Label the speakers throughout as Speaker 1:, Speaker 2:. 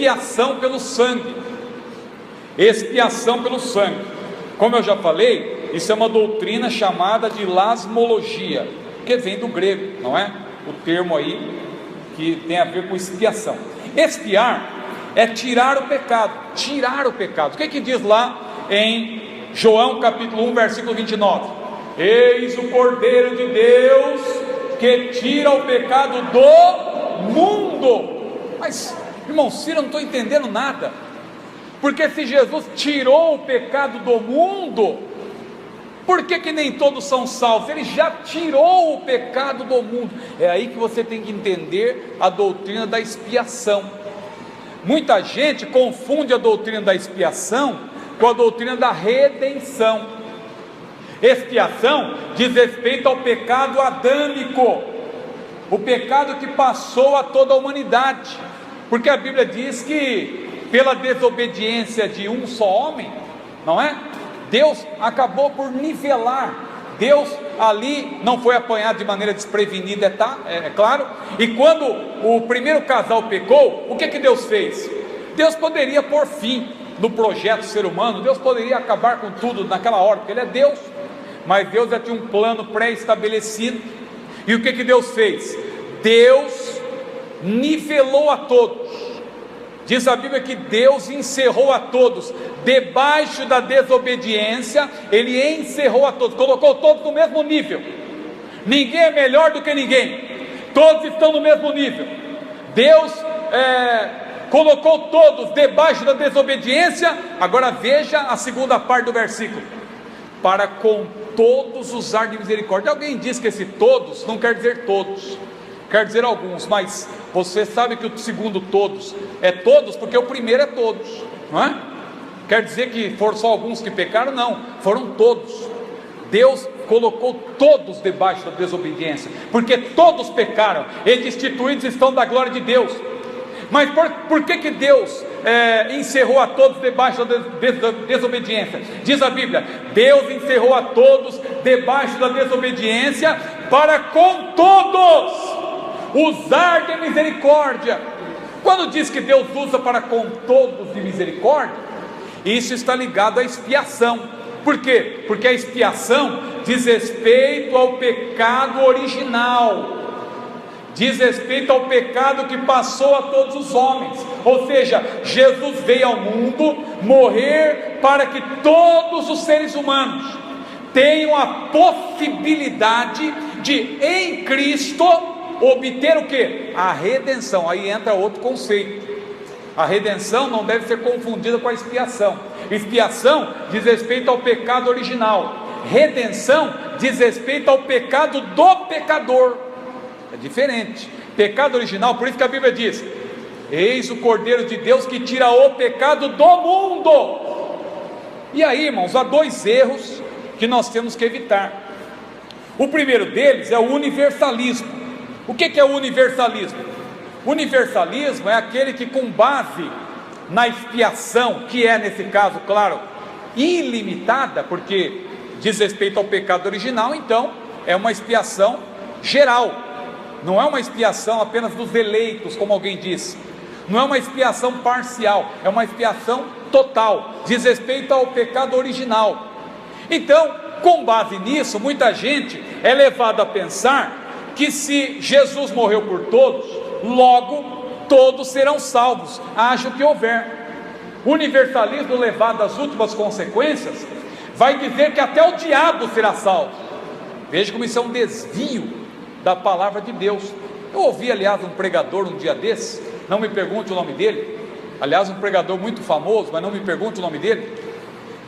Speaker 1: expiação pelo sangue. Expiação pelo sangue. Como eu já falei, isso é uma doutrina chamada de lasmologia, que vem do grego, não é? O termo aí que tem a ver com expiação. Expiar é tirar o pecado. Tirar o pecado. O que diz lá em João capítulo 1, versículo 29? Eis o Cordeiro de Deus que tira o pecado do mundo. Mas, irmãos, eu não estou entendendo nada. Porque se Jesus tirou o pecado do mundo, por que nem todos são salvos? Ele já tirou o pecado do mundo. É aí que você tem que entender a doutrina da expiação. Muita gente confunde a doutrina da expiação com a doutrina da redenção. Expiação diz respeito ao pecado adâmico, o pecado que passou a toda a humanidade, porque a Bíblia diz que pela desobediência de um só homem, não é? Deus acabou por nivelar. Deus ali não foi apanhado de maneira desprevenida, é claro. E quando o primeiro casal pecou, o que Deus fez? Deus poderia pôr fim no projeto ser humano, Deus poderia acabar com tudo naquela hora, porque Ele é Deus, mas Deus já tinha um plano pré-estabelecido. E o que Deus fez? Deus nivelou a todos. Diz a Bíblia que Deus encerrou a todos, debaixo da desobediência, Ele encerrou a todos, colocou todos no mesmo nível. Ninguém é melhor do que ninguém, todos estão no mesmo nível. Deus colocou todos debaixo da desobediência. Agora veja a segunda parte do versículo: para com todos usar de misericórdia. Alguém diz que esse todos não quer dizer todos, quer dizer alguns, mas você sabe que o segundo todos é todos, porque o primeiro é todos, não é? Quer dizer que foram só alguns que pecaram? Não, foram todos. Deus colocou todos debaixo da desobediência, porque todos pecaram e destituídos estão da glória de Deus. Mas por que Deus encerrou a todos debaixo da desobediência? Diz a Bíblia: Deus encerrou a todos debaixo da desobediência, para com todos usar de misericórdia. Quando diz que Deus usa para com todos de misericórdia, isso está ligado à expiação. Por quê? Porque a expiação diz respeito ao pecado original, diz respeito ao pecado que passou a todos os homens. Ou seja, Jesus veio ao mundo morrer para que todos os seres humanos tenham a possibilidade de, em Cristo, obter o que? A redenção. Aí entra outro conceito. A redenção não deve ser confundida com a expiação. Expiação diz respeito ao pecado original, redenção diz respeito ao pecado do pecador. É diferente. Pecado original, por isso que a Bíblia diz: eis o Cordeiro de Deus que tira o pecado do mundo. E aí, irmãos, há dois erros que nós temos que evitar. O primeiro deles é o universalismo. O que é o universalismo? O universalismo é aquele que, com base na expiação, que é nesse caso, claro, ilimitada, porque diz respeito ao pecado original, então é uma expiação geral, não é uma expiação apenas dos eleitos, como alguém disse, não é uma expiação parcial, é uma expiação total, diz respeito ao pecado original. Então, com base nisso, muita gente é levada a pensar que se Jesus morreu por todos, logo todos serão salvos, haja o que houver. O universalismo, levado às últimas consequências, vai dizer que até o diabo será salvo. Veja como isso é um desvio da palavra de Deus. Eu ouvi, aliás, um pregador um dia desses, não me pergunte o nome dele, aliás, um pregador muito famoso, mas não me pergunte o nome dele,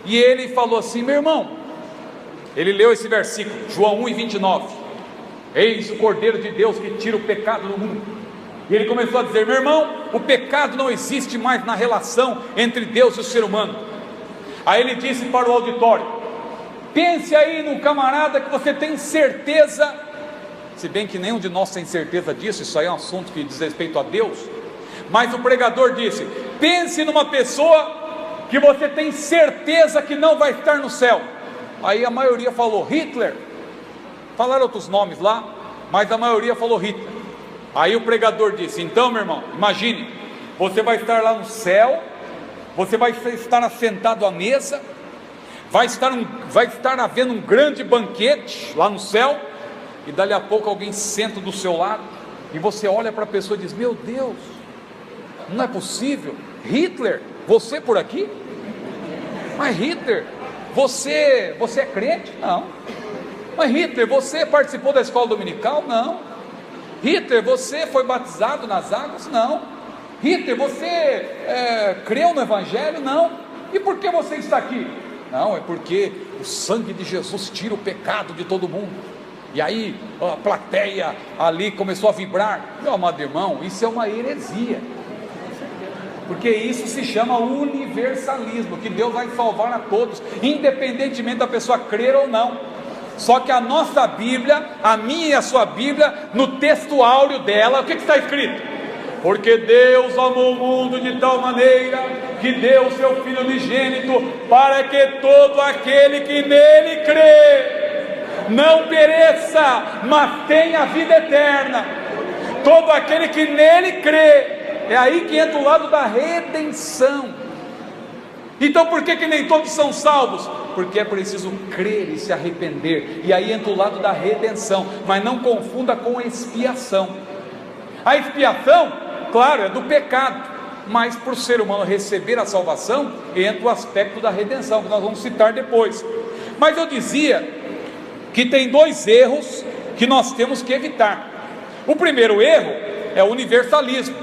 Speaker 1: e ele falou assim: meu irmão, ele leu esse versículo, João 1:29, eis o Cordeiro de Deus que tira o pecado do mundo. E ele começou a dizer: meu irmão, o pecado não existe mais na relação entre Deus e o ser humano. Aí ele disse para o auditório: pense aí num camarada que você tem certeza, se bem que nenhum de nós tem certeza disso, isso aí é um assunto que diz respeito a Deus, mas o pregador disse: pense numa pessoa que você tem certeza que não vai estar no céu. Aí a maioria falou Hitler, falaram outros nomes lá, mas a maioria falou Hitler. Aí o pregador disse: então, meu irmão, imagine, você vai estar lá no céu, você vai estar assentado à mesa, vai estar havendo um grande banquete lá no céu, e dali a pouco alguém senta do seu lado, e você olha para a pessoa e diz: meu Deus, não é possível, Hitler, você por aqui? Mas Hitler, você é crente? Não. Mas Hitler, você participou da escola dominical? Não. Hitler, você foi batizado nas águas? Não. Hitler, você creu no Evangelho? Não. E por que você está aqui? Não, é porque o sangue de Jesus tira o pecado de todo mundo. E aí a plateia ali começou a vibrar. Meu amado irmão, isso é uma heresia, porque isso se chama universalismo, que Deus vai salvar a todos, independentemente da pessoa crer ou não. Só que a nossa Bíblia, a minha e a sua Bíblia, no texto áureo dela, o que está escrito? Porque Deus amou o mundo de tal maneira que deu o seu Filho unigênito, para que todo aquele que nele crê não pereça, mas tenha a vida eterna. Todo aquele que nele crê. É aí que entra o lado da redenção. Então por que nem todos são salvos? Porque é preciso crer e se arrepender. E aí entra o lado da redenção. Mas não confunda com expiação. A expiação, claro, é do pecado, mas para o ser humano receber a salvação, entra o aspecto da redenção, que nós vamos citar depois. Mas eu dizia que tem dois erros que nós temos que evitar. O primeiro erro é o universalismo,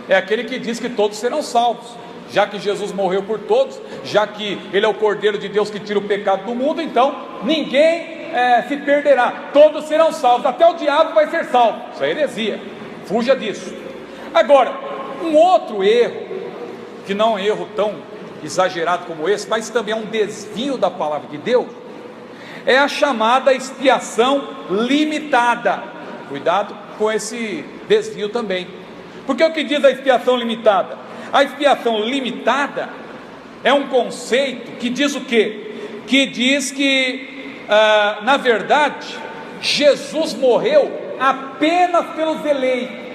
Speaker 1: é aquele que diz que todos serão salvos, já que Jesus morreu por todos, já que Ele é o Cordeiro de Deus que tira o pecado do mundo, então ninguém se perderá, todos serão salvos, até o diabo vai ser salvo. Isso é heresia, fuja disso. Agora, um outro erro, que não é um erro tão exagerado como esse, mas também é um desvio da palavra de Deus, é a chamada expiação limitada. Cuidado com esse desvio também, porque o que diz a expiação limitada? A expiação limitada é um conceito que diz o quê? Que diz que, na verdade, Jesus morreu apenas pelos eleitos.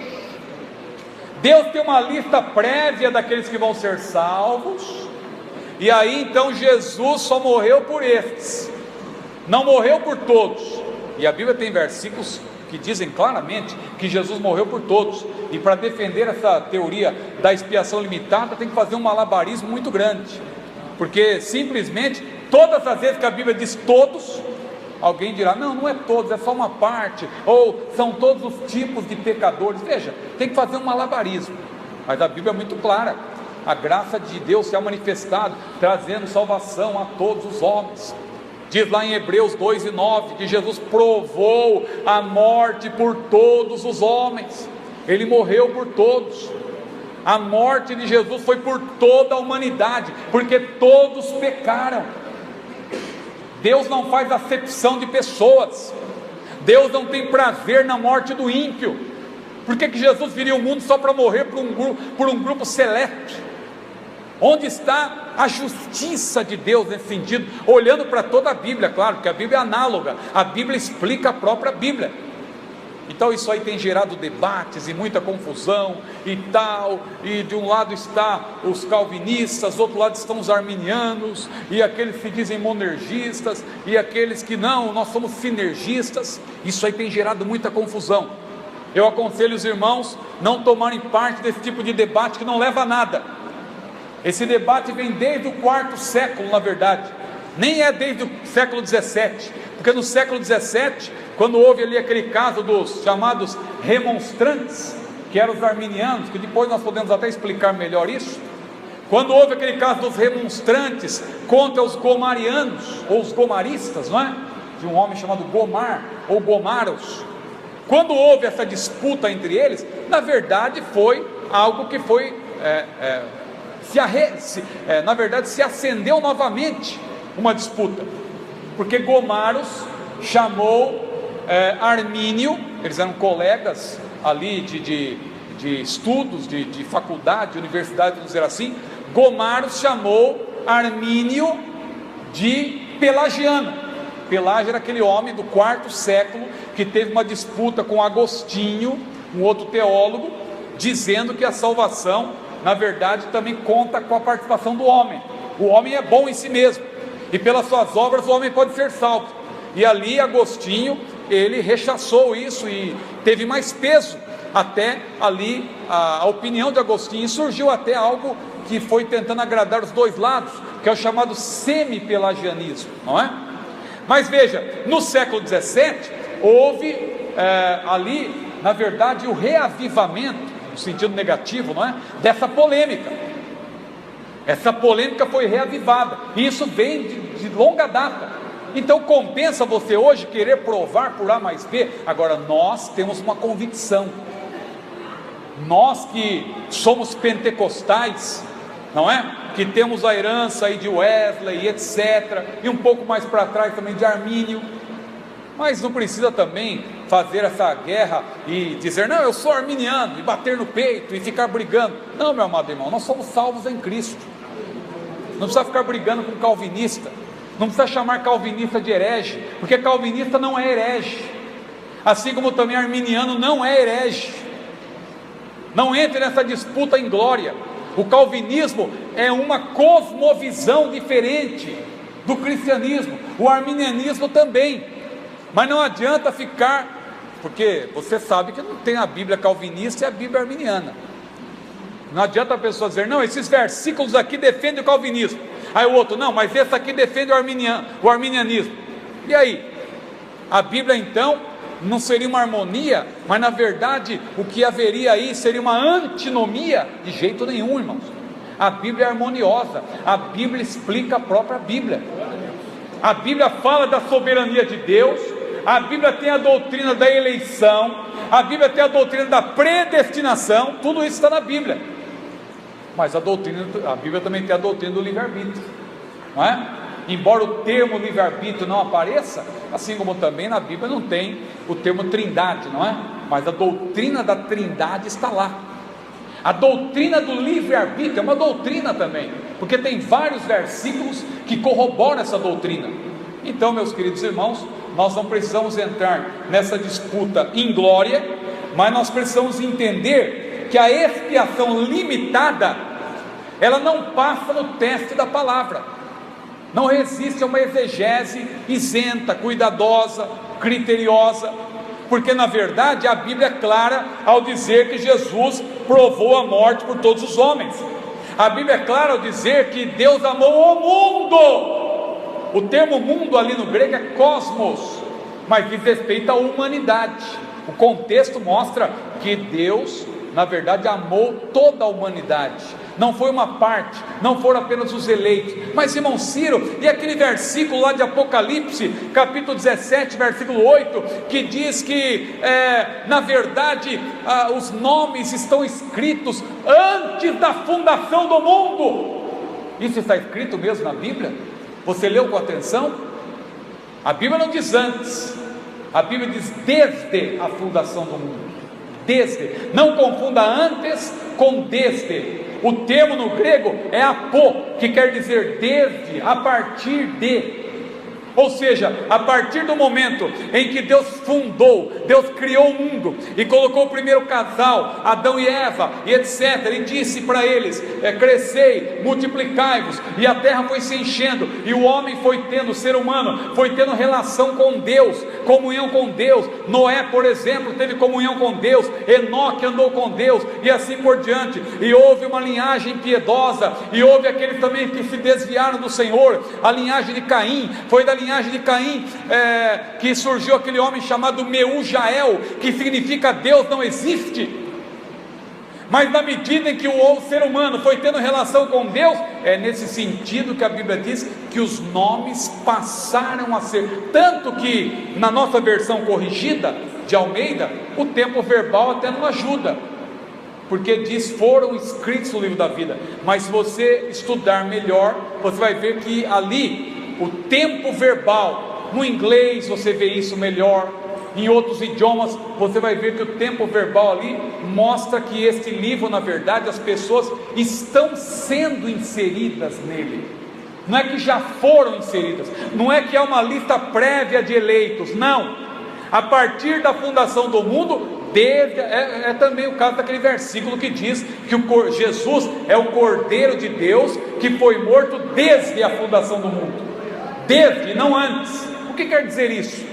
Speaker 1: Deus tem uma lista prévia daqueles que vão ser salvos, e aí então Jesus só morreu por estes, não morreu por todos. E a Bíblia tem versículos que dizem claramente que Jesus morreu por todos. E para defender essa teoria da expiação limitada, tem que fazer um malabarismo muito grande, porque simplesmente todas as vezes que a Bíblia diz todos, alguém dirá: não, não é todos, é só uma parte, ou são todos os tipos de pecadores. Veja, tem que fazer um malabarismo, mas a Bíblia é muito clara: a graça de Deus se é manifestado, trazendo salvação a todos os homens. Diz lá em Hebreus 2:9 que Jesus provou a morte por todos os homens. Ele morreu por todos. A morte de Jesus foi por toda a humanidade, porque todos pecaram. Deus não faz acepção de pessoas. Deus não tem prazer na morte do ímpio. Por que Jesus viria ao mundo só para morrer por um grupo seleto? Onde está a justiça de Deus nesse sentido? Olhando para toda a Bíblia, claro, porque a Bíblia é análoga, a Bíblia explica a própria Bíblia. Então isso aí tem gerado debates e muita confusão e tal, e de um lado está os calvinistas, do outro lado estão os arminianos, e aqueles que dizem monergistas, e aqueles que não, nós somos sinergistas. Isso aí tem gerado muita confusão. Eu aconselho os irmãos não tomarem parte desse tipo de debate que não leva a nada. Esse debate vem desde o quarto século, na verdade, nem é desde o século 17, porque no século 17, quando houve ali aquele caso dos chamados remonstrantes, que eram os arminianos, que depois nós podemos até explicar melhor isso, quando houve aquele caso dos remonstrantes contra os gomarianos, ou os gomaristas, não é? De um homem chamado Gomar, ou Gomaros. Quando houve essa disputa entre eles, na verdade foi algo que foi... na verdade se acendeu novamente uma disputa, porque Gomaros chamou Armínio, eles eram colegas ali de estudos, de faculdade, de universidade, vamos dizer assim. Gomaros chamou Armínio de pelagiano. Pelágio era aquele homem do quarto século que teve uma disputa com Agostinho, um outro teólogo, dizendo que a salvação na verdade, também conta com a participação do homem. O homem é bom em si mesmo, e pelas suas obras o homem pode ser salvo. E ali Agostinho, ele rechaçou isso e teve mais peso até ali a opinião de Agostinho, e surgiu até algo que foi tentando agradar os dois lados, que é o chamado semi-pelagianismo, não é? Mas veja, no século XVII houve ali, na verdade, o reavivamento, no sentido negativo, não é? Dessa polêmica. Essa polêmica foi reavivada, e isso vem de longa data. Então compensa você hoje querer provar por A mais B. Agora nós temos uma convicção, nós que somos pentecostais, não é? Que temos a herança aí de Wesley, etc., e um pouco mais para trás também de Armínio. Mas não precisa também fazer essa guerra e dizer, não, eu sou arminiano, e bater no peito e ficar brigando. Não, meu amado irmão, nós somos salvos em Cristo. Não precisa ficar brigando com calvinista, não precisa chamar calvinista de herege, porque calvinista não é herege, assim como também arminiano não é herege. Não entre nessa disputa inglória. O calvinismo é uma cosmovisão diferente do cristianismo, o arminianismo também. Mas não adianta ficar, porque você sabe que não tem a Bíblia calvinista e a Bíblia arminiana. Não adianta a pessoa dizer, não, esses versículos aqui defendem o calvinismo, aí o outro, não, mas esse aqui defende o arminianismo. E aí? A Bíblia então não seria uma harmonia, mas na verdade o que haveria aí seria uma antinomia? De jeito nenhum, irmãos. A Bíblia é harmoniosa, a Bíblia explica a própria Bíblia. A Bíblia fala da soberania de Deus, a Bíblia tem a doutrina da eleição, a Bíblia tem a doutrina da predestinação, tudo isso está na Bíblia. Mas a Bíblia também tem a doutrina do livre-arbítrio, não é? Embora o termo livre-arbítrio não apareça, assim como também na Bíblia não tem o termo trindade, não é? Mas a doutrina da trindade está lá. A doutrina do livre-arbítrio é uma doutrina também, porque tem vários versículos que corroboram essa doutrina. Então, meus queridos irmãos, nós não precisamos entrar nessa disputa inglória, mas nós precisamos entender que a expiação limitada, ela não passa no teste da palavra, não resiste a uma exegese isenta, cuidadosa, criteriosa, porque na verdade a Bíblia é clara ao dizer que Jesus provou a morte por todos os homens. A Bíblia é clara ao dizer que Deus amou o mundo. O termo mundo ali no grego é cosmos, mas diz respeito à humanidade. O contexto mostra que Deus, na verdade, amou toda a humanidade. Não foi uma parte, não foram apenas os eleitos. Mas irmão Ciro, e aquele versículo lá de Apocalipse, capítulo 17, versículo 8, que diz que, na verdade, os nomes estão escritos antes da fundação do mundo. Isso está escrito mesmo na Bíblia? Você leu com atenção? A Bíblia não diz antes, a Bíblia diz desde a fundação do mundo. Desde, não confunda antes com desde. O termo no grego é apô, que quer dizer desde, a partir de. Ou seja, a partir do momento em que Deus fundou, Deus criou o mundo e colocou o primeiro casal, Adão e Eva, e etc, e disse para eles, crescei, multiplicai-vos, e a terra foi se enchendo, e o homem foi tendo, o ser humano foi tendo relação com Deus, comunhão com Deus. Noé, por exemplo, teve comunhão com Deus, Enoque andou com Deus, e assim por diante. E houve uma linhagem piedosa, e houve aqueles também que se desviaram do Senhor. A linhagem de Caim, foi da linhagem de Caim que surgiu aquele homem chamado Meujael, que significa Deus não existe. Mas na medida em que o ser humano foi tendo relação com Deus, é nesse sentido que a Bíblia diz que os nomes passaram a ser, tanto que na nossa versão corrigida de Almeida, o tempo verbal até não ajuda, porque diz foram escritos no livro da vida. Mas se você estudar melhor, você vai ver que ali o tempo verbal, no inglês você vê isso melhor, em outros idiomas você vai ver que o tempo verbal ali mostra que este livro, na verdade, as pessoas estão sendo inseridas nele. Não é que já foram inseridas, não é que é uma lista prévia de eleitos, não. A partir da fundação do mundo, é também o caso daquele versículo que diz que Jesus é o Cordeiro de Deus que foi morto desde a fundação do mundo, desde, não antes. O que quer dizer isso?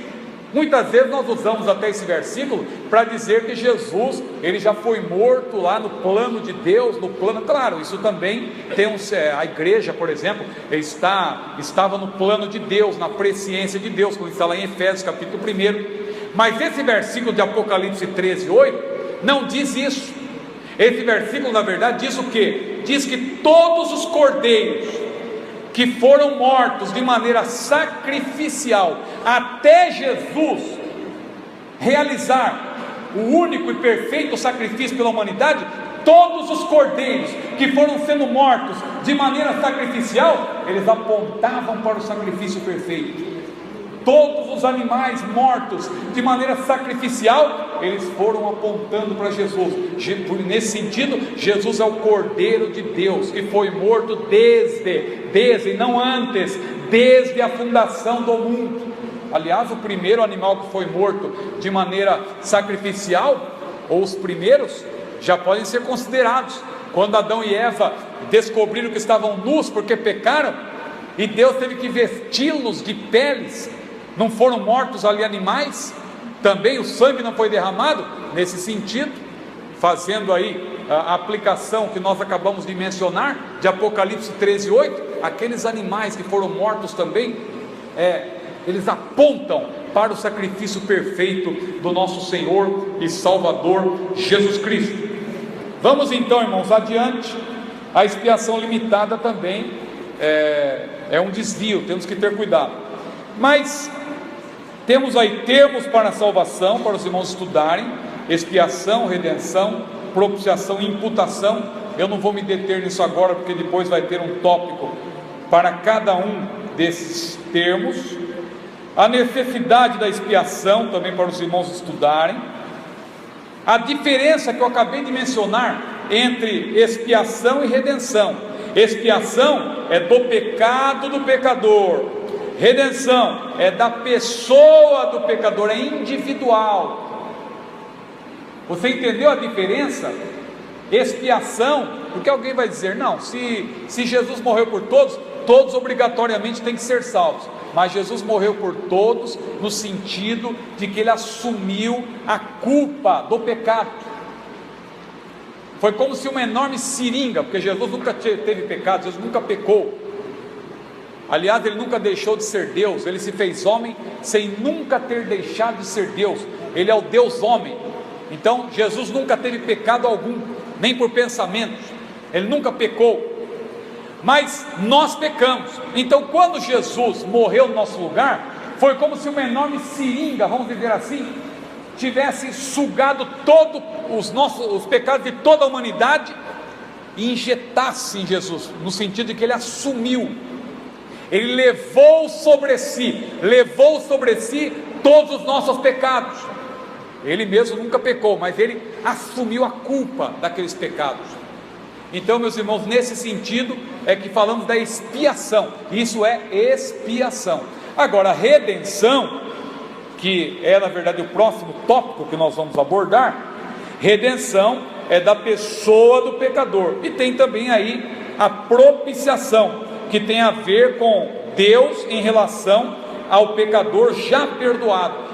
Speaker 1: Muitas vezes nós usamos até esse versículo para dizer que Jesus, ele já foi morto lá no plano de Deus, no plano, claro, isso também tem a igreja, por exemplo, estava no plano de Deus, na presciência de Deus, como está lá em Efésios capítulo 1, mas esse versículo de Apocalipse 13:8, não diz isso. Esse versículo na verdade diz o quê? Diz que todos os cordeiros que foram mortos de maneira sacrificial, até Jesus realizar o único e perfeito sacrifício pela humanidade, todos os cordeiros que foram sendo mortos de maneira sacrificial, eles apontavam para o sacrifício perfeito. Todos os animais mortos de maneira sacrificial, eles foram apontando para Jesus. Nesse sentido, Jesus é o Cordeiro de Deus que foi morto desde, não antes, desde a fundação do mundo. Aliás, o primeiro animal que foi morto de maneira sacrificial, ou os primeiros, já podem ser considerados. Quando Adão e Eva descobriram que estavam nus porque pecaram, e Deus teve que vesti-los de peles, não foram mortos ali animais, também o sangue não foi derramado, nesse sentido, fazendo aí a aplicação que nós acabamos de mencionar, de Apocalipse 13:8, aqueles animais que foram mortos também, eles apontam para o sacrifício perfeito do nosso Senhor e Salvador Jesus Cristo. Vamos então, irmãos, adiante. A expiação limitada também é um desvio, temos que ter cuidado, mas temos aí termos para a salvação, para os irmãos estudarem: expiação, redenção, propiciação e imputação. Eu não vou me deter nisso agora, porque depois vai ter um tópico para cada um desses termos. A necessidade da expiação também para os irmãos estudarem. A diferença que eu acabei de mencionar entre expiação e redenção: expiação é do pecado do pecador, redenção é da pessoa do pecador, é individual. Você entendeu a diferença? Expiação, porque alguém vai dizer, não, se Jesus morreu por todos, todos obrigatoriamente têm que ser salvos. Mas Jesus morreu por todos, no sentido de que ele assumiu a culpa do pecado. Foi como se uma enorme seringa, porque Jesus nunca teve pecado, Jesus nunca pecou. Aliás, ele nunca deixou de ser Deus, ele se fez homem sem nunca ter deixado de ser Deus. Ele é o Deus homem. Então Jesus nunca teve pecado algum, nem por pensamentos, ele nunca pecou. Mas nós pecamos. Então quando Jesus morreu no nosso lugar, foi como se uma enorme seringa, vamos dizer assim, tivesse sugado todos os pecados de toda a humanidade e injetasse em Jesus, no sentido de que ele assumiu, ele levou sobre si todos os nossos pecados. Ele mesmo nunca pecou, mas ele assumiu a culpa daqueles pecados. Então, meus irmãos, nesse sentido é que falamos da expiação. Isso é expiação. Agora, a redenção, que é na verdade o próximo tópico que nós vamos abordar, redenção é da pessoa do pecador. E tem também aí a propiciação, que tem a ver com Deus em relação ao pecador já perdoado.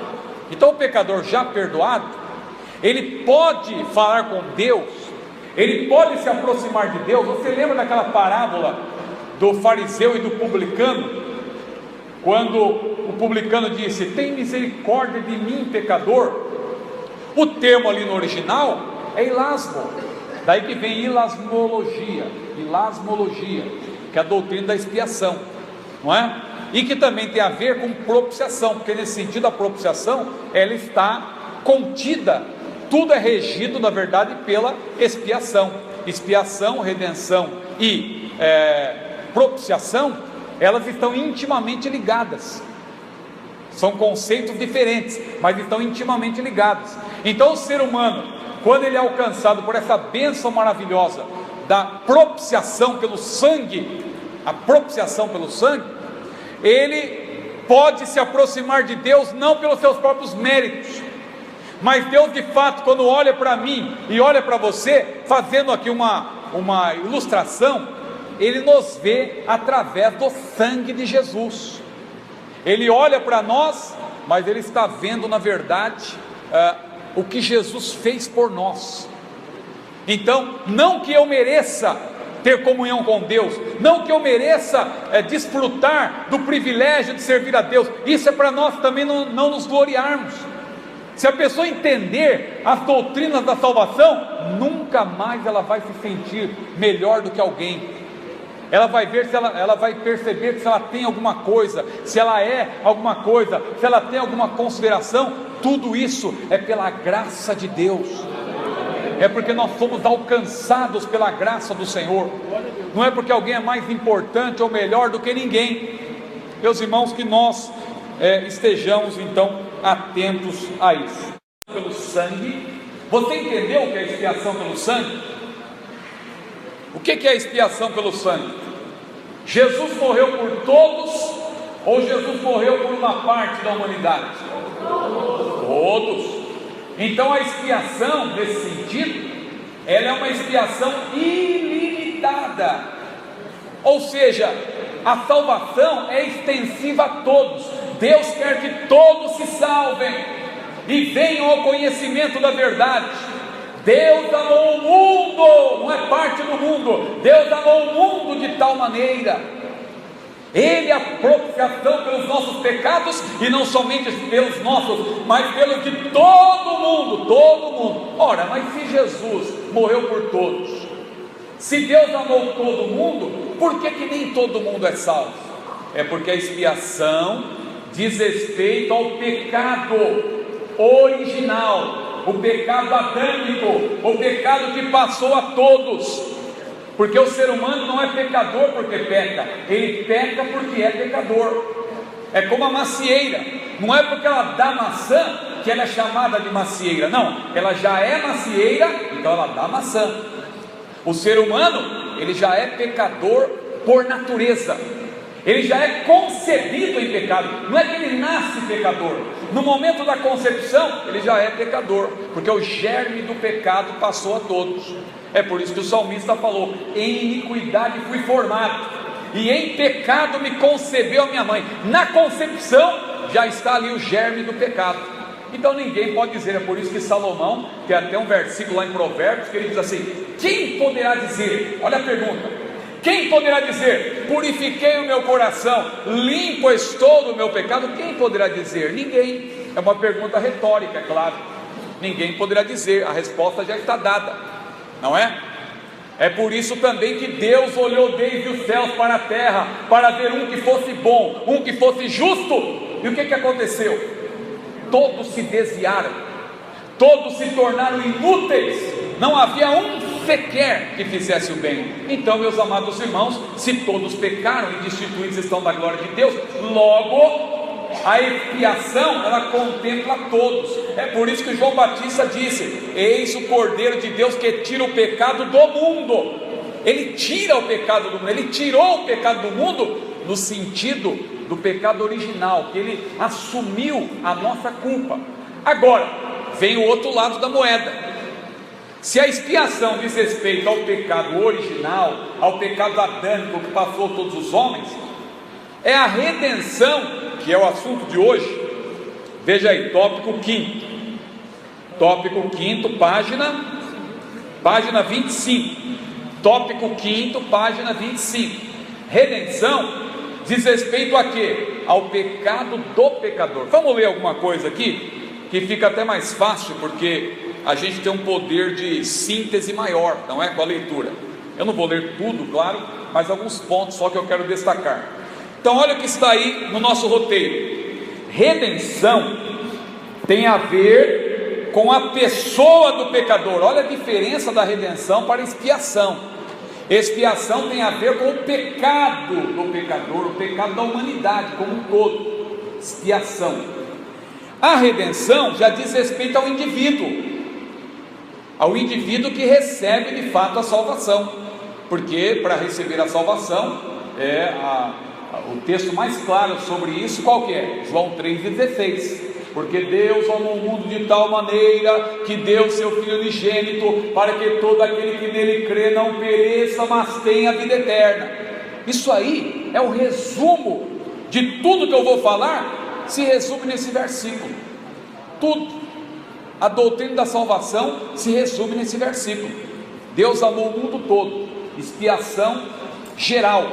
Speaker 1: Então o pecador já perdoado, ele pode falar com Deus, ele pode se aproximar de Deus. Você lembra daquela parábola do fariseu e do publicano? Quando o publicano disse, tem misericórdia de mim, pecador. O termo ali no original é ilasmo, daí que vem ilasmologia, que é a doutrina da expiação, não é? E que também tem a ver com propiciação, porque nesse sentido a propiciação, ela está contida, tudo é regido na verdade pela expiação. Expiação, redenção e propiciação, elas estão intimamente ligadas, são conceitos diferentes, mas estão intimamente ligados. Então o ser humano, quando ele é alcançado por essa bênção maravilhosa da propiciação pelo sangue, a propiciação pelo sangue, ele pode se aproximar de Deus não pelos seus próprios méritos, Mas Deus de fato, quando olha para mim e olha para você, fazendo aqui uma ilustração, Ele nos vê através do sangue de Jesus. Ele olha para nós, mas Ele está vendo na verdade o que Jesus fez por nós. Então, não que eu mereça ter comunhão com Deus, não que eu mereça desfrutar do privilégio de servir a Deus, isso é para nós também não nos gloriarmos. Se a pessoa entender as doutrinas da salvação, nunca mais ela vai se sentir melhor do que alguém. Ela vai ver se ela vai perceber se ela tem alguma coisa, se ela é alguma coisa, se ela tem alguma consideração. Tudo isso é pela graça de Deus, é porque nós fomos alcançados pela graça do Senhor, não é porque alguém é mais importante ou melhor do que ninguém. Meus irmãos, que nós estejamos então atentos a isso. Pelo sangue, você entendeu o que é expiação pelo sangue? O que é expiação pelo sangue? Jesus morreu por todos, ou Jesus morreu por uma parte da humanidade? Todos. Então a expiação, nesse sentido, ela é uma expiação ilimitada, ou seja, a salvação é extensiva a todos. Deus quer que todos se salvem e venham ao conhecimento da verdade. Deus amou o mundo, não é parte do mundo, Deus amou o mundo de tal maneira. Ele é a propiciação pelos nossos pecados, e não somente pelos nossos, mas pelos de todo mundo, todo mundo. Ora, mas se Jesus morreu por todos, se Deus amou todo mundo, por que nem todo mundo é salvo? É porque a expiação diz respeito ao pecado original, o pecado adâmico, o pecado que passou a todos. Porque o ser humano não é pecador porque peca, ele peca porque é pecador. É como a macieira, não é porque ela dá maçã que ela é chamada de macieira, não, ela já é macieira, então ela dá maçã. O ser humano, ele já é pecador por natureza, ele já é concebido em pecado, não é que ele nasce pecador, no momento da concepção ele já é pecador, porque o germe do pecado passou a todos. É por isso que o salmista falou: em iniquidade fui formado, e em pecado me concebeu a minha mãe. Na concepção já está ali o germe do pecado. Então ninguém pode dizer, é por isso que Salomão, tem até um versículo lá em Provérbios, que ele diz assim: quem poderá dizer, olha a pergunta, quem poderá dizer, purifiquei o meu coração, limpo estou do meu pecado? Quem poderá dizer? Ninguém. É uma pergunta retórica, é claro, ninguém poderá dizer, a resposta já está dada, não é? É por isso também que Deus olhou desde os céus para a terra, para ver um que fosse bom, um que fosse justo. E o que aconteceu? Todos se desviaram, todos se tornaram inúteis, não havia um sequer que fizesse o bem. Então, meus amados irmãos, se todos pecaram e destituídos estão da glória de Deus, logo a expiação, ela contempla todos. É por isso que João Batista disse: eis o Cordeiro de Deus que tira o pecado do mundo. Ele tira o pecado do mundo, ele tirou o pecado do mundo no sentido do pecado original, que ele assumiu a nossa culpa. Agora, vem o outro lado da moeda. Se a expiação diz respeito ao pecado original, ao pecado adâmico que passou todos os homens, é a redenção que é o assunto de hoje. Veja aí, tópico 5º, página 25, tópico 5º, página 25. Redenção diz respeito a quê? Ao pecado do pecador. Vamos ler alguma coisa aqui, que fica até mais fácil, porque a gente tem um poder de síntese maior, não é? Com a leitura. Eu não vou ler tudo, claro, mas alguns pontos só que eu quero destacar. Então olha o que está aí no nosso roteiro. Redenção tem a ver com a pessoa do pecador. Olha a diferença da redenção para a expiação. Expiação tem a ver com o pecado do pecador, o pecado da humanidade como um todo. Expiação. A redenção já diz respeito ao indivíduo que recebe de fato a salvação, porque para receber a salvação o texto mais claro sobre isso, qual que é? João 3,16. porque Deus amou o mundo de tal maneira que deu seu Filho unigênito, para que todo aquele que nele crê não pereça, mas tenha a vida eterna. Isso aí é o resumo de tudo que eu vou falar, se resume nesse versículo. Tudo, a doutrina da salvação se resume nesse versículo. Deus amou o mundo todo, expiação geral,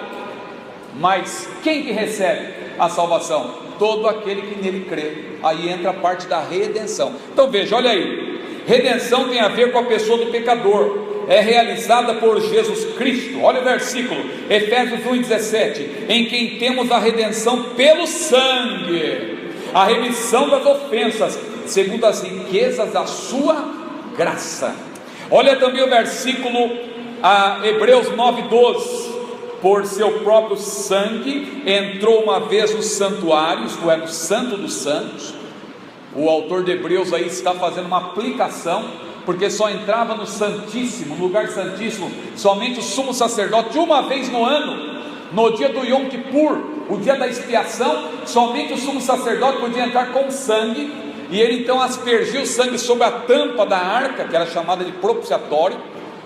Speaker 1: mas quem que recebe a salvação? Todo aquele que nele crê. Aí entra a parte da redenção. Então veja, olha aí, redenção tem a ver com a pessoa do pecador, é realizada por Jesus Cristo. Olha o versículo, Efésios 1,17: em quem temos a redenção pelo sangue, a remissão das ofensas, segundo as riquezas da sua graça. Olha também o versículo Hebreus 9,12: por seu próprio sangue entrou uma vez no santuário, isto é, no santo dos santos. O autor de Hebreus aí está fazendo uma aplicação, porque só entrava no santíssimo, no lugar santíssimo, somente o sumo sacerdote uma vez no ano, no dia do Yom Kippur, o dia da expiação. Somente o sumo sacerdote podia entrar com sangue, e ele então aspergia o sangue sobre a tampa da arca, que era chamada de propiciatório.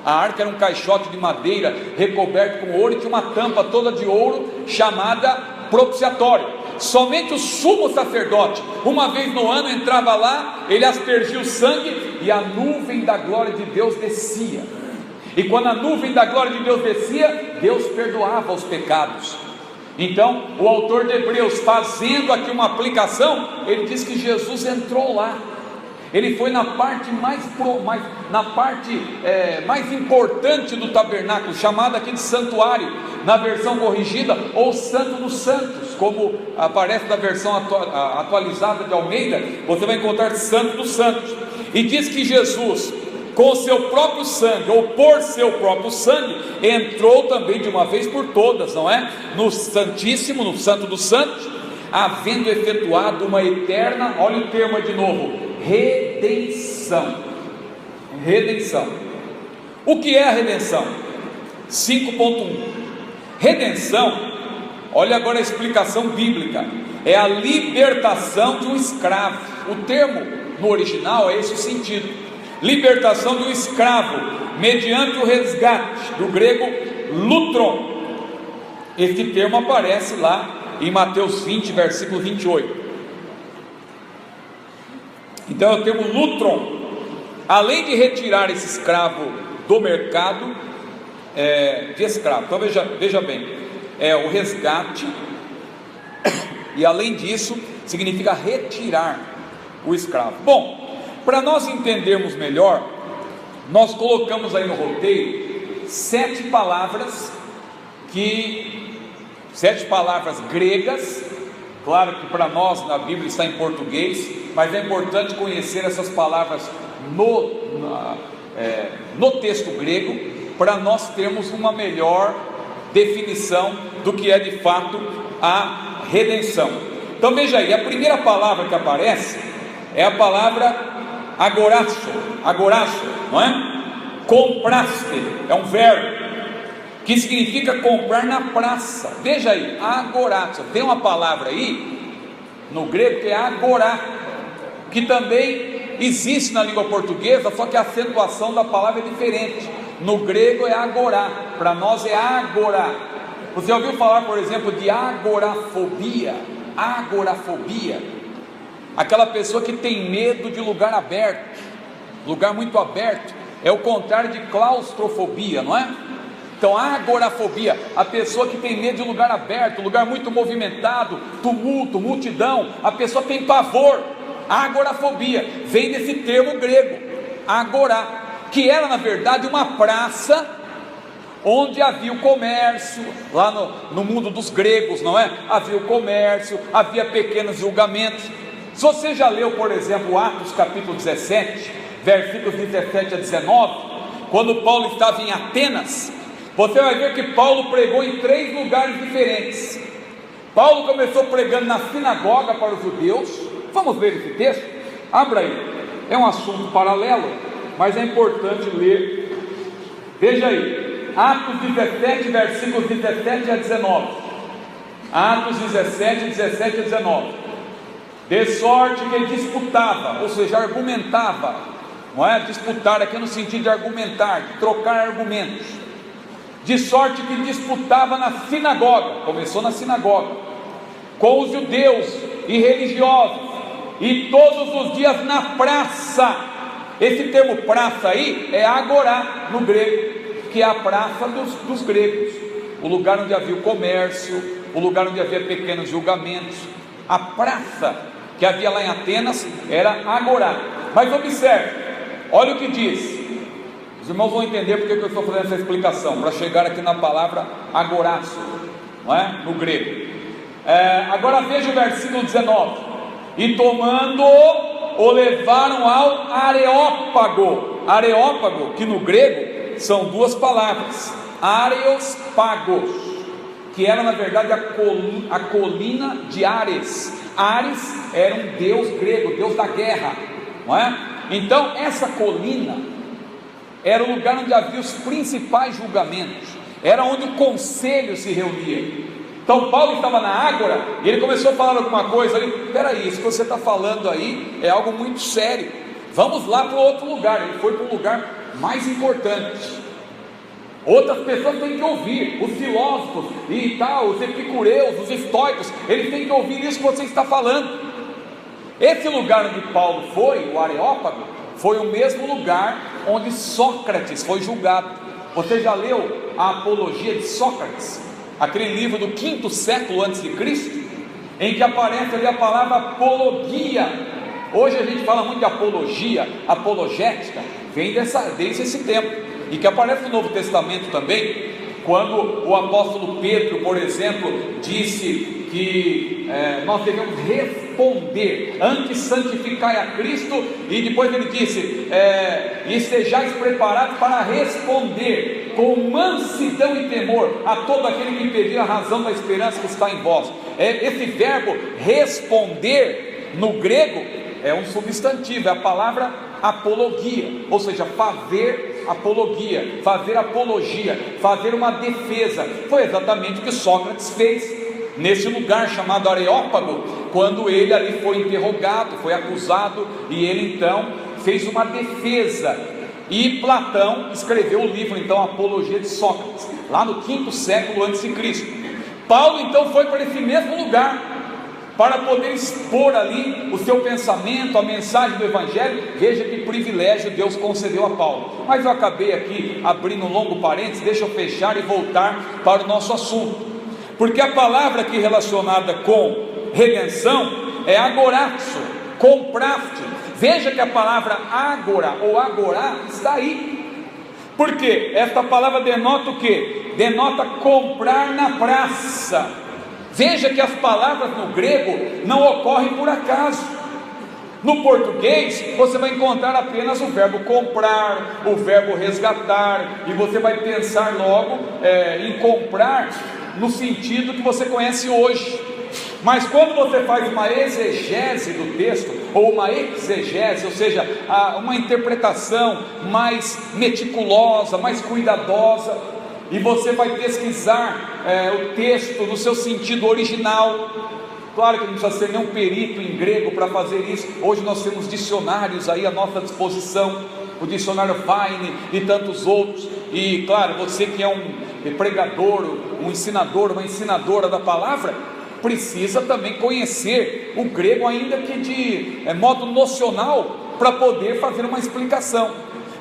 Speaker 1: A arca era um caixote de madeira recoberto com ouro, e tinha uma tampa toda de ouro chamada propiciatório. Somente o sumo sacerdote, uma vez no ano, entrava lá, ele aspergia o sangue, e a nuvem da glória de Deus descia. E quando a nuvem da glória de Deus descia, Deus perdoava os pecados. Então o autor de Hebreus, fazendo aqui uma aplicação, ele diz que Jesus entrou lá. Ele foi na parte mais importante do tabernáculo, chamada aqui de santuário, na versão corrigida, ou Santo dos Santos, como aparece na versão atualizada de Almeida. Você vai encontrar Santo dos Santos, e diz que Jesus, com o seu próprio sangue, ou por seu próprio sangue, entrou também de uma vez por todas, não é? No Santíssimo, no Santo dos Santos, havendo efetuado uma eterna, olha o termo de novo, redenção. Redenção. O que é a redenção? 5.1. Redenção, olha agora a explicação bíblica, é a libertação de um escravo. O termo no original é esse o sentido: libertação de um escravo, mediante o resgate, do grego lutron. Este termo aparece lá em Mateus 20, versículo 28. Então é o termo lutron. Além de retirar esse escravo do mercado de escravo, então veja bem, é o resgate, e além disso significa retirar o escravo. Bom, para nós entendermos melhor, nós colocamos aí no roteiro 7 palavras gregas. Claro que para nós na Bíblia está em português, mas é importante conhecer essas palavras no texto grego, para nós termos uma melhor definição do que é de fato a redenção. Então veja aí, a primeira palavra que aparece é a palavra agorazo, não é? Compraste, é um verbo que significa comprar na praça. Veja aí, agorazo, tem uma palavra aí no grego que é agorá, que também existe na língua portuguesa, só que a acentuação da palavra é diferente. No grego é agorá, para nós é agorá. Você ouviu falar, por exemplo, de agorafobia? Agorafobia, aquela pessoa que tem medo de lugar aberto, lugar muito aberto, é o contrário de claustrofobia, não é? Então, agorafobia, a pessoa que tem medo de lugar aberto, lugar muito movimentado, tumulto, multidão, a pessoa tem pavor. Agorafobia vem desse termo grego, agorá, que era na verdade uma praça onde havia o comércio, lá no mundo dos gregos, não é? Havia o comércio, havia pequenos julgamentos. Se você já leu, por exemplo, Atos capítulo 17, versículos 17 a 19, quando Paulo estava em Atenas, você vai ver que Paulo pregou em 3 lugares diferentes. Paulo começou pregando na sinagoga para os judeus. Vamos ver esse texto? Abra aí, é um assunto paralelo, mas é importante ler. Veja aí, Atos 17, versículos 17 a 19. Atos 17, 17 a 19. de sorte que disputava, ou seja, argumentava, não é? Disputar aqui no sentido de argumentar, de trocar argumentos, de sorte que disputava na sinagoga, começou na sinagoga, com os judeus e religiosos, e todos os dias na praça. Esse termo praça aí é agorá no grego, que é a praça dos gregos, o lugar onde havia o comércio, o lugar onde havia pequenos julgamentos. A praça que havia lá em Atenas era agorá. Mas observe, olha o que diz. Os irmãos vão entender porque eu estou fazendo essa explicação, para chegar aqui na palavra agoraço, não é? No grego. Agora veja o versículo 19: e tomando-o, o levaram ao Areópago. Areópago, que no grego são duas palavras, Areos Pagos, que era na verdade a colina de Ares. Ares era um deus grego, deus da guerra, não é? Então essa colina era o lugar onde havia os principais julgamentos, era onde o conselho se reunia. Então Paulo estava na ágora e ele começou a falar alguma coisa ali. Peraí, isso que você está falando aí é algo muito sério, vamos lá para outro lugar. Ele foi para um lugar mais importante. Outras pessoas têm que ouvir, os filósofos e tal, os epicureus, os estoicos, eles têm que ouvir isso que você está falando. Esse lugar onde Paulo foi, o Areópago, foi o mesmo lugar onde Sócrates foi julgado. Você já leu a Apologia de Sócrates? Aquele livro do 5º século a.C., em que aparece ali a palavra apologia. Hoje a gente fala muito de apologia, apologética, vem desde esse tempo, e que aparece no Novo Testamento também, quando o apóstolo Pedro, por exemplo, disse que nós devemos responder, antes santificai a Cristo, e depois ele disse, e estejais preparados para responder com mansidão e temor a todo aquele que pedir a razão da esperança que está em vós. Esse verbo responder no grego é um substantivo, é a palavra apologia, ou seja, fazer apologia, fazer apologia, fazer uma defesa. Foi exatamente o que Sócrates fez nesse lugar chamado Areópago, quando ele ali foi interrogado, foi acusado, e ele então fez uma defesa. E Platão escreveu o livro então Apologia de Sócrates, lá no 5º século a.C. Paulo então foi para esse mesmo lugar para poder expor ali o seu pensamento, a mensagem do Evangelho. Veja que privilégio Deus concedeu a Paulo. Mas eu acabei aqui abrindo um longo parênteses, deixa eu fechar e voltar para o nosso assunto, porque a palavra aqui relacionada com redenção é agorazo, compraste. Veja que a palavra agora ou agorá está aí, porque esta palavra denota o que? Denota comprar na praça. Veja que as palavras no grego não ocorrem por acaso. No português você vai encontrar apenas o verbo comprar, o verbo resgatar, e você vai pensar logo em comprar no sentido que você conhece hoje. Mas quando você faz uma exegese do texto, ou uma exegese, ou seja, uma interpretação mais meticulosa, mais cuidadosa, e você vai pesquisar o texto no seu sentido original. Claro que não precisa ser nenhum perito em grego para fazer isso. Hoje nós temos dicionários aí à nossa disposição, o dicionário Vine e tantos outros. E claro, você que é um pregador, um ensinador, uma ensinadora da palavra, precisa também conhecer o grego, ainda que de modo nocional, para poder fazer uma explicação.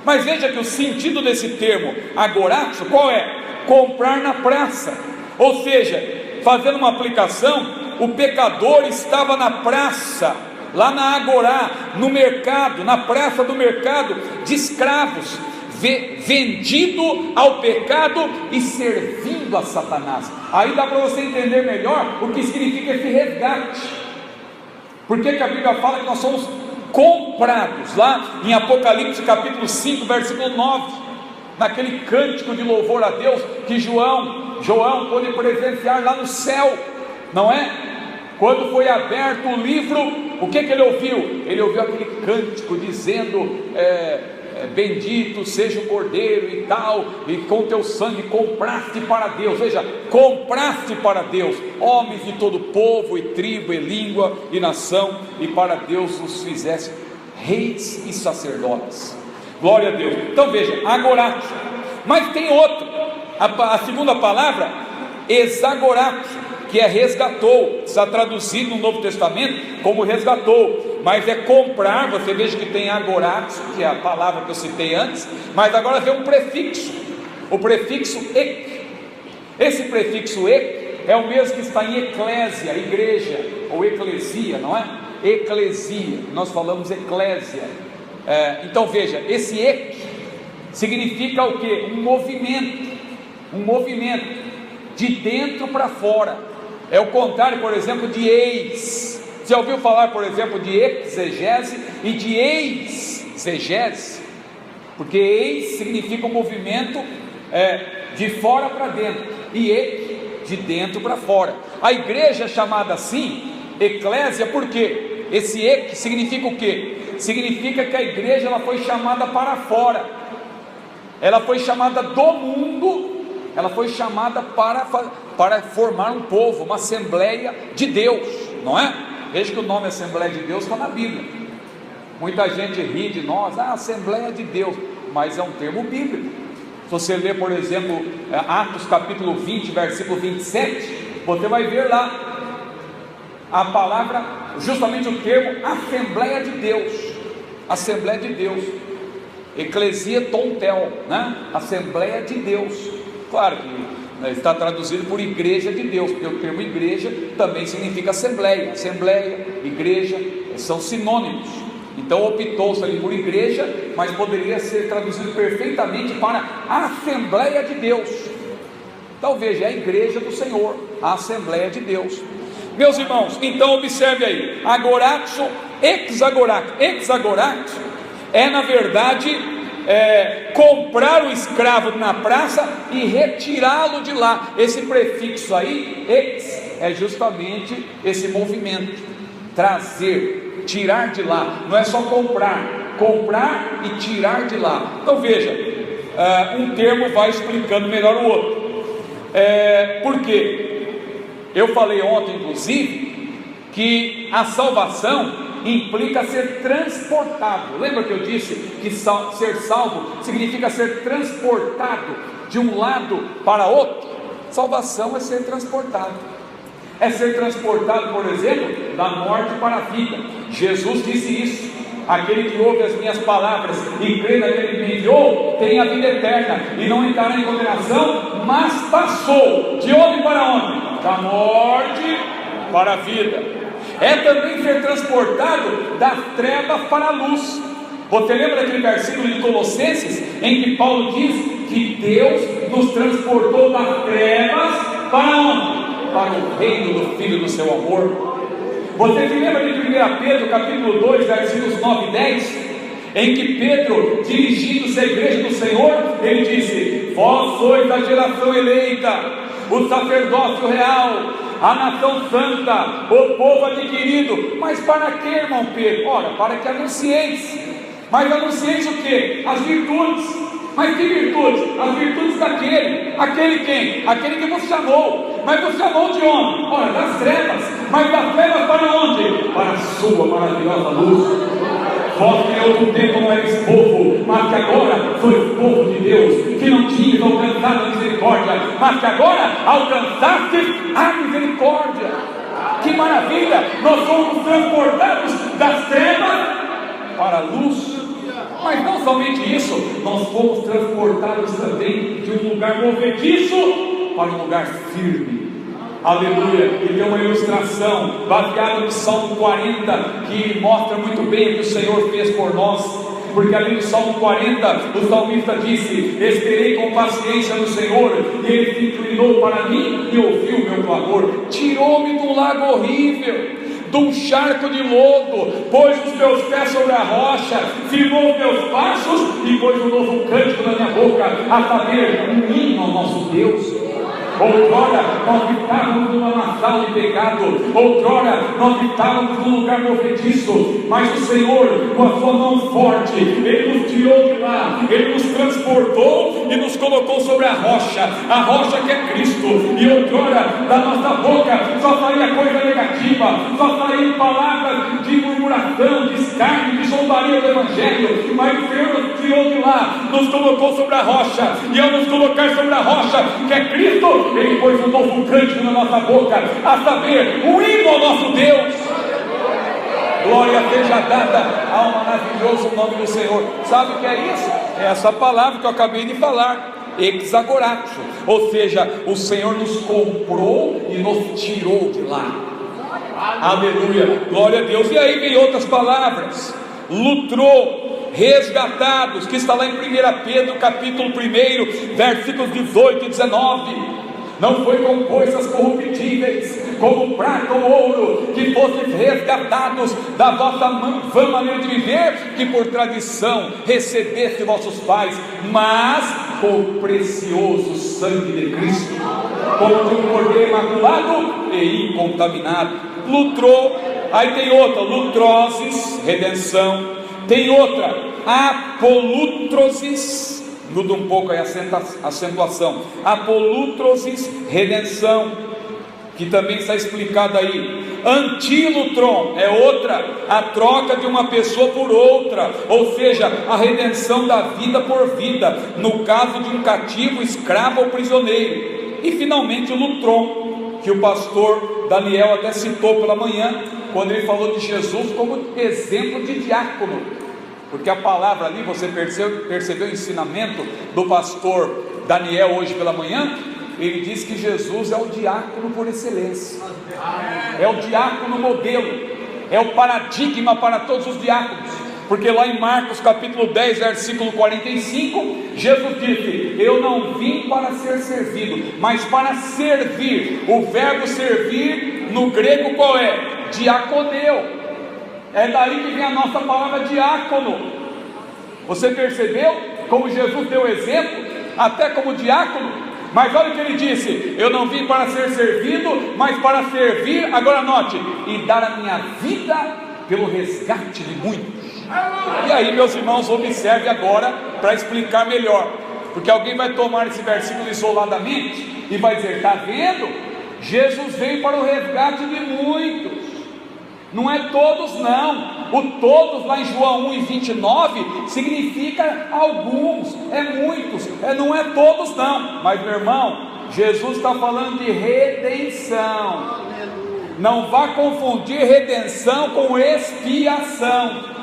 Speaker 1: Mas veja que o sentido desse termo agorazo, qual é? Comprar na praça. Ou seja, fazendo uma aplicação, o pecador estava na praça, lá na agorá, no mercado, na praça do mercado de escravos, vendido ao pecado e servindo a Satanás. Aí dá para você entender melhor o que significa esse resgate. Por que a Bíblia fala que nós somos comprados? Lá em Apocalipse capítulo 5 versículo 9, naquele cântico de louvor a Deus que João pôde presenciar lá no céu, não é? Quando foi aberto o livro, o que ele ouviu? Ele ouviu aquele cântico dizendo, bendito seja o Cordeiro e tal, e com teu sangue compraste para Deus. Veja, compraste para Deus homens de todo povo e tribo e língua e nação, e para Deus os fizeste reis e sacerdotes. Glória a Deus. Então veja, agorato. Mas tem outro, a segunda palavra, exagorato, que é resgatou. Está traduzido no Novo Testamento como resgatou, mas é comprar. Você veja que tem agorato, que é a palavra que eu citei antes, mas agora tem um prefixo, o prefixo ek. Esse prefixo ek é o mesmo que está em eclésia, igreja, ou eclesia, não é? Eclesia, nós falamos eclésia. Então veja, esse ek significa o que? Um movimento de dentro para fora. É o contrário, por exemplo, de eis. Já ouviu falar, por exemplo, de exegese e de exegese? Porque eis significa um movimento de fora para dentro, e ek de dentro para fora. A igreja é chamada assim, eclésia, por quê? Esse ek significa o quê? Significa que a igreja ela foi chamada para fora, ela foi chamada do mundo, ela foi chamada para formar um povo, uma Assembleia de Deus, não é? Veja que o nome Assembleia de Deus está na Bíblia. Muita gente ri de nós, Assembleia de Deus, mas é um termo bíblico. Se você ler, por exemplo, Atos capítulo 20, versículo 27, você vai ver lá a palavra, justamente o termo Assembleia de Deus. Assembleia de Deus, Eclesia Tontel, né? Assembleia de Deus. Claro que está traduzido por igreja de Deus, porque o termo igreja também significa assembleia. Assembleia, igreja, são sinônimos. Então optou-se ali por igreja, mas poderia ser traduzido perfeitamente para Assembleia de Deus. Então veja, é a igreja do Senhor, a Assembleia de Deus. Meus irmãos, então observe aí, agorato, exagorato. Exagorato é na verdade comprar o escravo na praça e retirá-lo de lá. Esse prefixo aí, ex, é justamente esse movimento, trazer, tirar de lá. Não é só comprar e tirar de lá. Então veja, um termo vai explicando melhor o outro. Por quê? Eu falei ontem, inclusive, que a salvação implica ser transportado. Lembra que eu disse que ser salvo significa ser transportado de um lado para outro? Salvação é ser transportado. É ser transportado, por exemplo, da morte para a vida. Jesus disse isso: aquele que ouve as minhas palavras e crê naquele que me enviou tem a vida eterna e não entrará em condenação, mas passou de onde para onde? Da morte para a vida. É também ser transportado das trevas para a luz. Você lembra daquele versículo de Colossenses em que Paulo diz que Deus nos transportou das trevas para onde? Para o reino do Filho do seu amor. Você se lembra de 1 Pedro capítulo 2 versículos 9 e 10, em que Pedro, dirigindo-se à igreja do Senhor, ele disse: vós sois a geração eleita, o sacerdócio real, a nação santa, o povo adquirido. Mas para que, irmão Pedro? Ora, para que anuncieis. Mas anuncieis o que? As virtudes. Mas que virtudes? As virtudes aquele quem? Aquele que vos chamou. Mas vos chamou de onde? Ora, das trevas. Mas das trevas para onde? Para a sua maravilhosa luz. Vós que em outro tempo não eres povo, mas que agora sois povo de Deus, que não tinhas alcançado a misericórdia, mas que agora alcançastes a misericórdia. Que maravilha! Nós somos transportados das trevas para a luz. Mas não somente isso, nós fomos transportados também de um lugar movediço para um lugar firme. Aleluia. E tem uma ilustração baseada no Salmo 40 que mostra muito bem o que o Senhor fez por nós. Porque ali no Salmo 40 o salmista disse: esperei com paciência no Senhor, e Ele se inclinou para mim e ouviu o meu clamor. Tirou-me de um lago horrível, de um charco de lodo, pôs os meus pés sobre a rocha, firmou os meus passos e pôs um novo cântico na minha boca, a saber, um hino ao nosso Deus. Outrora nós estávamos numa lamaçal de pecado, outrora nós estávamos num lugar movediço, mas o Senhor, com a sua mão forte, Ele nos tirou de lá, Ele nos transportou e nos colocou sobre a rocha que é Cristo. E outrora da nossa boca só saía coisa negativa, só saía palavras de murmuração, de escárnio, de zombaria do Evangelho, mas o Senhor nos tirou de lá, nos colocou sobre a rocha, e ao nos colocar sobre a rocha que é Cristo, Ele pôs um novo cântico na nossa boca, a saber, o hino ao nosso Deus. Glória seja dada ao maravilhoso nome do Senhor. Sabe o que é isso? É essa palavra que eu acabei de falar, exagoratio, ou seja, o Senhor nos comprou e nos tirou de lá. Aleluia, glória a Deus. E aí vem outras palavras: lutrou, resgatados, que está lá em 1 Pedro capítulo 1, versículos 18 e 19. Não foi com coisas corruptíveis, como prata ou ouro, que fostes resgatados da vossa vã maneira de viver, que por tradição recebeste vossos pais, mas com o precioso sangue de Cristo, como de um cordeiro imaculado e incontaminado. Lutrou, aí tem outra, lutroses, redenção, tem outra, apolutrosis, muda um pouco aí a acentuação, apolutrosis, redenção, que também está explicado aí. Antilutron é outra, a troca de uma pessoa por outra, ou seja, a redenção da vida por vida, no caso de um cativo, escravo ou prisioneiro. E finalmente o lutron, que o pastor Daniel até citou pela manhã, quando ele falou de Jesus como exemplo de diácono, porque a palavra ali, você percebeu o ensinamento do pastor Daniel hoje pela manhã? Ele diz que Jesus é o diácono por excelência, é o diácono modelo, é o paradigma para todos os diáconos, porque lá em Marcos capítulo 10, versículo 45, Jesus disse: eu não vim para ser servido, mas para servir. O verbo servir no grego qual é? Diaconeu. É daí que vem a nossa palavra diácono. Você percebeu como Jesus deu exemplo, até como diácono? Mas olha o que ele disse: eu não vim para ser servido, mas para servir, agora note, e dar a minha vida pelo resgate de muitos. E aí, meus irmãos, observe agora para explicar melhor, porque alguém vai tomar esse versículo isoladamente e vai dizer: está vendo? Jesus veio para o resgate de muitos. Não é todos não, o todos lá em João 1:29 significa alguns, é muitos, não é todos não, mas meu irmão, Jesus está falando de redenção, não vá confundir redenção com expiação.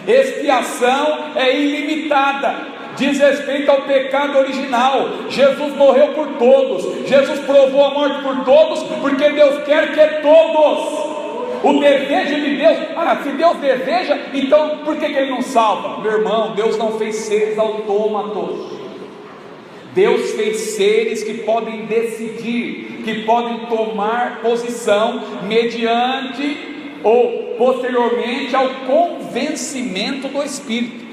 Speaker 1: Expiação é ilimitada, diz respeito ao pecado original. Jesus morreu por todos, Jesus provou a morte por todos, porque Deus quer que todos. O desejo de Deus, se Deus deseja, então por que Ele não salva? Meu irmão, Deus não fez seres autômatos. Deus fez seres que podem decidir, que podem tomar posição mediante ou posteriormente ao convencimento do Espírito.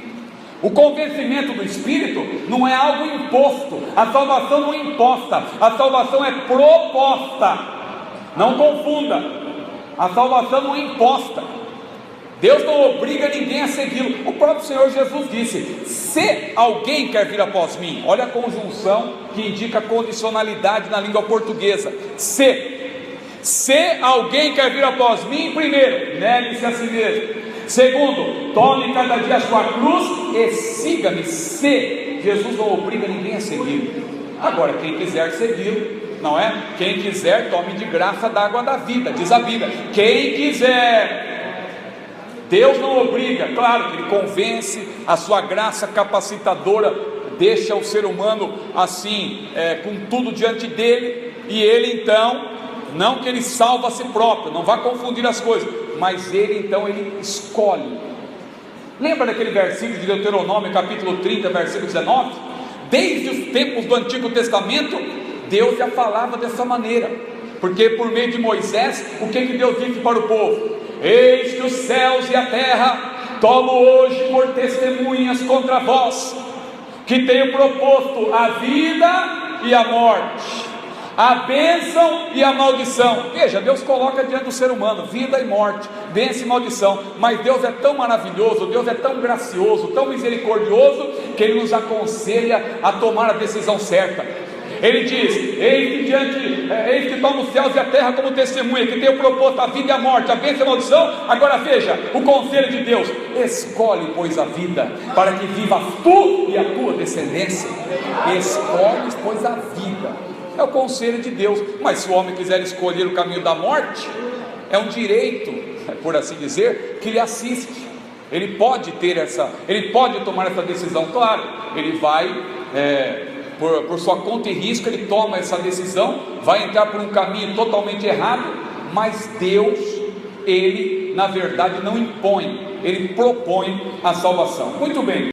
Speaker 1: O convencimento do Espírito não é algo imposto, a salvação não é imposta, a salvação é proposta. Não confunda. A salvação não é imposta. Deus não obriga ninguém a segui-lo. O próprio Senhor Jesus disse: se alguém quer vir após mim, olha a conjunção que indica condicionalidade na língua portuguesa. Se alguém quer vir após mim, primeiro, negue-se a si mesmo. Segundo, tome cada dia a sua cruz e siga-me. Se Jesus não obriga ninguém a segui-lo. Agora, quem quiser segui-lo, não é? Quem quiser, tome de graça da água da vida, diz a Bíblia. Quem quiser, Deus não obriga, claro que Ele convence, a sua graça capacitadora deixa o ser humano assim, com tudo diante dele, e ele então, não que ele salva a si próprio, não vá confundir as coisas, mas ele então, ele escolhe. Lembra daquele versículo de Deuteronômio capítulo 30, versículo 19? Desde os tempos do Antigo Testamento, Deus já falava dessa maneira, porque por meio de Moisés, o que Deus disse para o povo? Eis que os céus e a terra tomo hoje por testemunhas contra vós, que tenho proposto a vida e a morte, a bênção e a maldição. Veja, Deus coloca diante do ser humano vida e morte, bênção e maldição, mas Deus é tão maravilhoso, Deus é tão gracioso, tão misericordioso, que Ele nos aconselha a tomar a decisão certa. Ele diz: eis que toma os céus e a terra como testemunha, que tenho proposto a vida e a morte, a bênção e a maldição. Agora veja, o conselho de Deus: escolhe, pois, a vida, para que vivas tu e a tua descendência. Escolhe, pois, a vida. É o conselho de Deus. Mas se o homem quiser escolher o caminho da morte, é um direito, por assim dizer, que lhe assiste. Ele pode tomar essa decisão. Claro, ele vai por sua conta e risco, ele toma essa decisão, vai entrar por um caminho totalmente errado, mas Deus, Ele na verdade não impõe, Ele propõe a salvação. Muito bem.